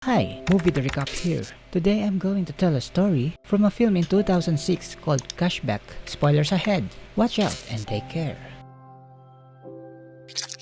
Hi, Movie the Recap here. Today I'm going to tell a story from a film in 2006 called Cashback. Spoilers ahead. Watch out and take care.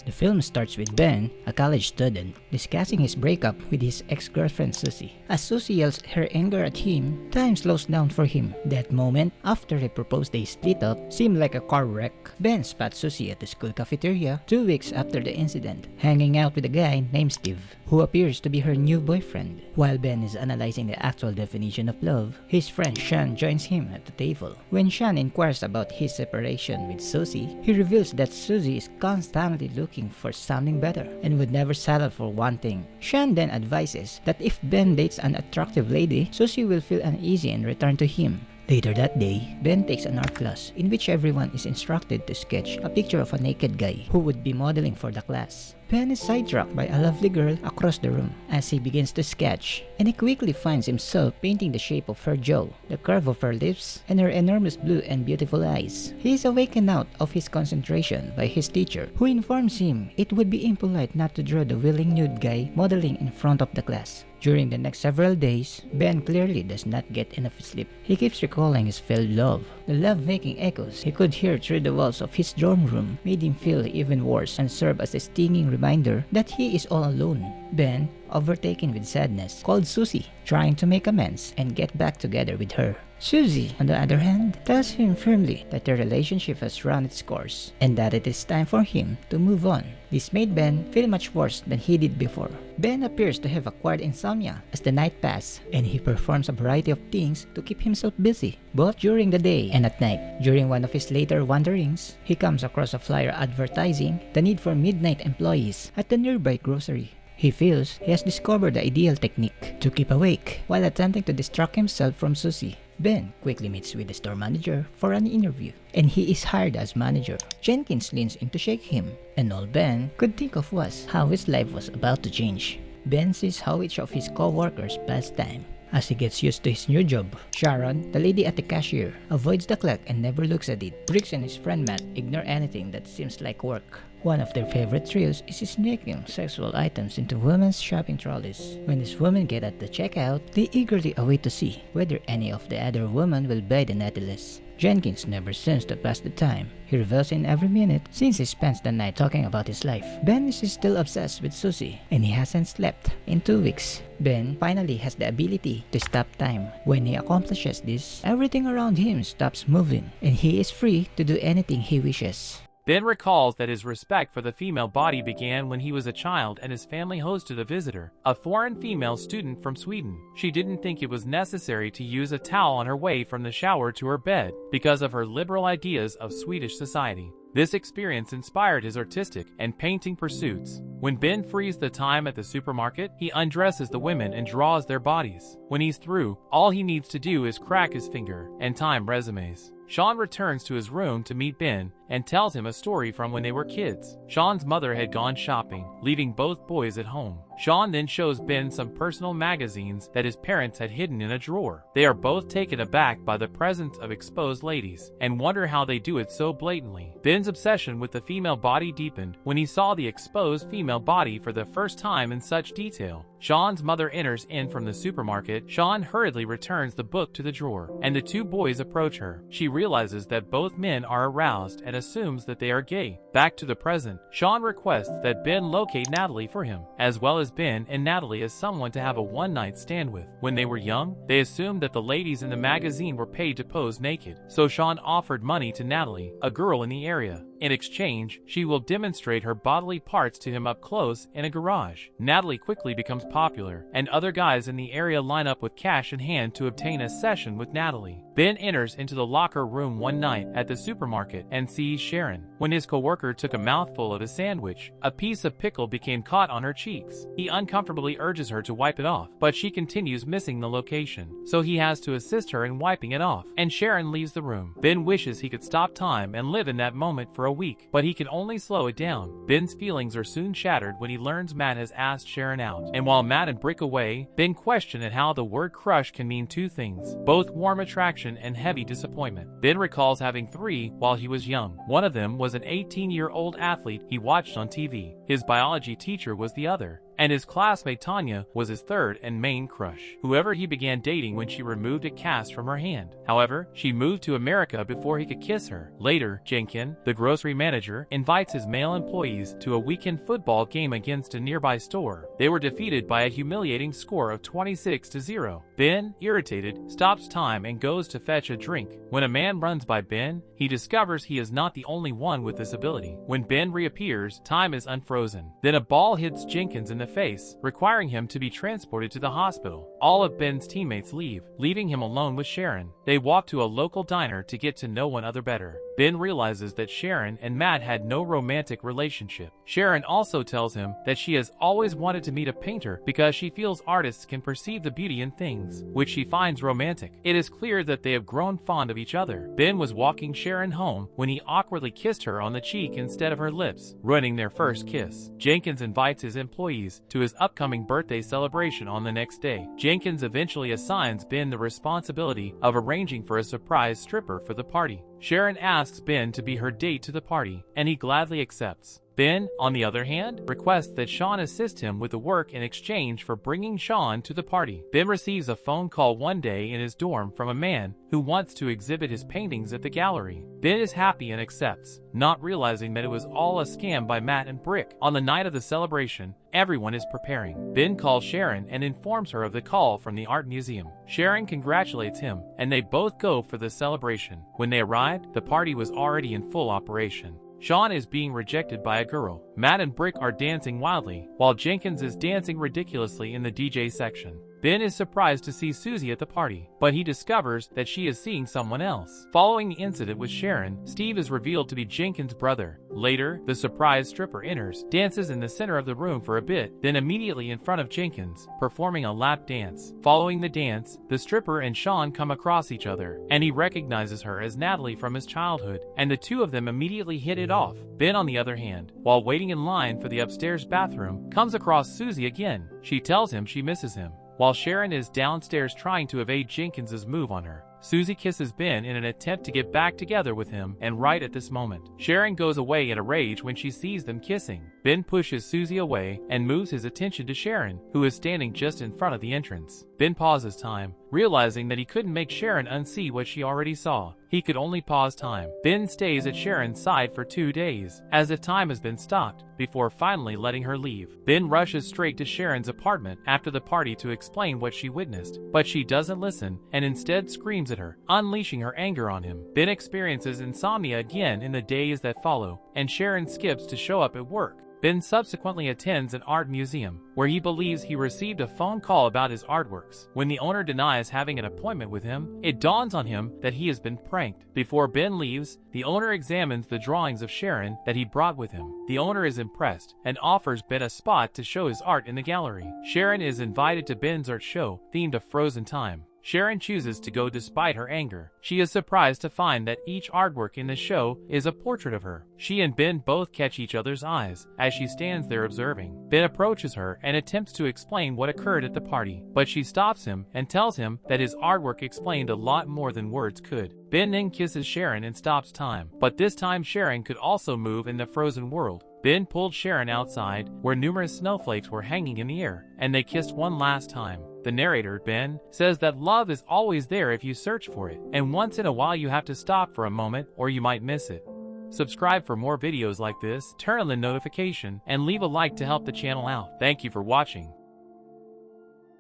The film starts with Ben, a college student, discussing his breakup with his ex-girlfriend Suzy. As Suzy yells her anger at him, time slows down for him. That moment, after he proposed they split up, seemed like a car wreck. Ben spots Suzy at the school cafeteria 2 weeks after the incident, hanging out with a guy named Steve, who appears to be her new boyfriend. While Ben is analyzing the actual definition of love, his friend Sharon joins him at the table. When Sharon inquires about his separation with Suzy, he reveals that Suzy is constantly looking for something better and would never settle for one thing. Sharon then advises that if Ben dates an attractive lady, Suzy will feel uneasy and return to him. Later that day, Ben takes an art class in which everyone is instructed to sketch a picture of a naked guy who would be modeling for the class. Ben is sidetracked by a lovely girl across the room as he begins to sketch, and he quickly finds himself painting the shape of her jaw, the curve of her lips, and her enormous blue and beautiful eyes. He is awakened out of his concentration by his teacher, who informs him it would be impolite not to draw the willing nude guy modeling in front of the class. During the next several days, Ben clearly does not get enough sleep. He keeps recalling his failed love. The love-making echoes he could hear through the walls of his dorm room made him feel even worse and serve as a stinging reminder that he is all alone. Ben, overtaken with sadness, called Suzy, trying to make amends and get back together with her. Suzy, on the other hand, tells him firmly that their relationship has run its course and that it is time for him to move on. This made Ben feel much worse than he did before. Ben appears to have acquired insomnia as the night passes, and he performs a variety of things to keep himself busy, both during the day and at night. During one of his later wanderings, he comes across a flyer advertising the need for midnight employees at the nearby grocery. He feels he has discovered the ideal technique to keep awake while attempting to distract himself from Suzy. Ben quickly meets with the store manager for an interview, and he is hired as manager. Jenkins leans in to shake him, and all Ben could think of was how his life was about to change. Ben sees how each of his co-workers pass time as he gets used to his new job. Sharon, the lady at the cashier, avoids the clock and never looks at it. Briggs and his friend Matt ignore anything that seems like work. One of their favorite thrills is sneaking sexual items into women's shopping trolleys. When these women get at the checkout, they eagerly await to see whether any of the other women will buy the necklace. Jenkins never seems to pass the time. He revels in every minute since he spends the night talking about his life. Ben is still obsessed with Suzy, and he hasn't slept in 2 weeks. Ben finally has the ability to stop time. When he accomplishes this, everything around him stops moving, and he is free to do anything he wishes. Ben recalls that his respect for the female body began when he was a child and his family hosted a visitor, a foreign female student from Sweden. She didn't think it was necessary to use a towel on her way from the shower to her bed because of her liberal ideas of Swedish society. This experience inspired his artistic and painting pursuits. When Ben frees the time at the supermarket, he undresses the women and draws their bodies. When he's through, all he needs to do is crack his finger and time resumes. Sean returns to his room to meet Ben and tells him a story from when they were kids. Sean's mother had gone shopping, leaving both boys at home. Sean then shows Ben some personal magazines that his parents had hidden in a drawer. They are both taken aback by the presence of exposed ladies and wonder how they do it so blatantly. Ben's obsession with the female body deepened when he saw the exposed female body for the first time in such detail. Sean's mother enters in from the supermarket. Sean hurriedly returns the book to the drawer, and the two boys approach her. She realizes that both men are aroused and assumes that they are gay. Back to the present, Sean requests that Ben locate Natalie for him, as well as Ben and Natalie as someone to have a one-night stand with. When they were young, they assumed that the ladies in the magazine were paid to pose naked, so Sean offered money to Natalie, a girl in the area. In exchange, she will demonstrate her bodily parts to him up close in a garage. Natalie quickly becomes popular, and other guys in the area line up with cash in hand to obtain a session with Natalie. Ben enters into the locker room one night at the supermarket and sees Sharon. When his coworker took a mouthful of a sandwich, a piece of pickle became caught on her cheeks. He uncomfortably urges her to wipe it off, but she continues missing the location, so he has to assist her in wiping it off, and Sharon leaves the room. Ben wishes he could stop time and live in that moment for a week, but he can only slow it down. Ben's feelings are soon shattered when he learns Matt has asked Sharon out, and while Matt and break away, Ben questions at how the word crush can mean two things, both warm attraction and heavy disappointment. Ben recalls having 3 while he was young. One of them was an 18-year-old athlete he watched on TV. His biology teacher was the other, and his classmate Tanya was his third and main crush, whoever he began dating when she removed a cast from her hand. However, she moved to America before he could kiss her. Later, Jenkins, the grocery manager, invites his male employees to a weekend football game against a nearby store. They were defeated by a humiliating score of 26-0. Ben, irritated, stops time and goes to fetch a drink. When a man runs by Ben, he discovers he is not the only one with this ability. When Ben reappears, time is unfrozen. Then a ball hits Jenkins in the face, requiring him to be transported to the hospital. All of Ben's teammates leave, leaving him alone with Sharon. They walk to a local diner to get to know one another better. Ben realizes that Sharon and Matt had no romantic relationship. Sharon also tells him that she has always wanted to meet a painter because she feels artists can perceive the beauty in things, which she finds romantic. It is clear that they have grown fond of each other. Ben was walking Sharon home when he awkwardly kissed her on the cheek instead of her lips, ruining their first kiss. Jenkins invites his employees to his upcoming birthday celebration on the next day. Jenkins eventually assigns Ben the responsibility of arranging for a surprise stripper for the party. Sharon asks Ben to be her date to the party, and he gladly accepts. Ben, on the other hand, requests that Sean assist him with the work in exchange for bringing Sean to the party. Ben receives a phone call one day in his dorm from a man who wants to exhibit his paintings at the gallery. Ben is happy and accepts, not realizing that it was all a scam by Matt and Brick. On the night of the celebration, everyone is preparing. Ben calls Sharon and informs her of the call from the art museum. Sharon congratulates him, and they both go for the celebration. When they arrived, the party was already in full operation. Sean is being rejected by a girl. Matt and Brick are dancing wildly, while Jenkins is dancing ridiculously in the DJ section. Ben is surprised to see Suzy at the party, but he discovers that she is seeing someone else. Following the incident with Sharon, Steve is revealed to be Jenkins' brother. Later, the surprise stripper enters, dances in the center of the room for a bit, then immediately in front of Jenkins, performing a lap dance. Following the dance, the stripper and Sean come across each other, and he recognizes her as Natalie from his childhood, and the two of them immediately hit it off. Ben, on the other hand, while waiting in line for the upstairs bathroom, comes across Suzy again. She tells him she misses him, while Sharon is downstairs trying to evade Jenkins' move on her. Suzy kisses Ben in an attempt to get back together with him, and right at this moment, Sharon goes away in a rage when she sees them kissing. Ben pushes Suzy away and moves his attention to Sharon, who is standing just in front of the entrance. Ben pauses time, realizing that he couldn't make Sharon unsee what she already saw. He could only pause time. Ben stays at Sharon's side for 2 days, as if time has been stopped, before finally letting her leave. Ben rushes straight to Sharon's apartment after the party to explain what she witnessed, but she doesn't listen and instead screams at her, unleashing her anger on him. Ben experiences insomnia again in the days that follow, and Sharon skips to show up at work. Ben subsequently attends an art museum, where he believes he received a phone call about his artworks. When the owner denies having an appointment with him, it dawns on him that he has been pranked. Before Ben leaves, the owner examines the drawings of Sharon that he brought with him. The owner is impressed, and offers Ben a spot to show his art in the gallery. Sharon is invited to Ben's art show, themed to Frozen Time. Sharon chooses to go despite her anger. She is surprised to find that each artwork in the show is a portrait of her. She and Ben both catch each other's eyes as she stands there observing. Ben approaches her and attempts to explain what occurred at the party, but she stops him and tells him that his artwork explained a lot more than words could. Ben then kisses Sharon and stops time, but this time Sharon could also move in the frozen world. Ben pulled Sharon outside, where numerous snowflakes were hanging in the air, and they kissed one last time. The narrator, Ben, says that love is always there if you search for it, and once in a while you have to stop for a moment or you might miss it. Subscribe for more videos like this, turn on the notification, and leave a like to help the channel out. Thank you for watching.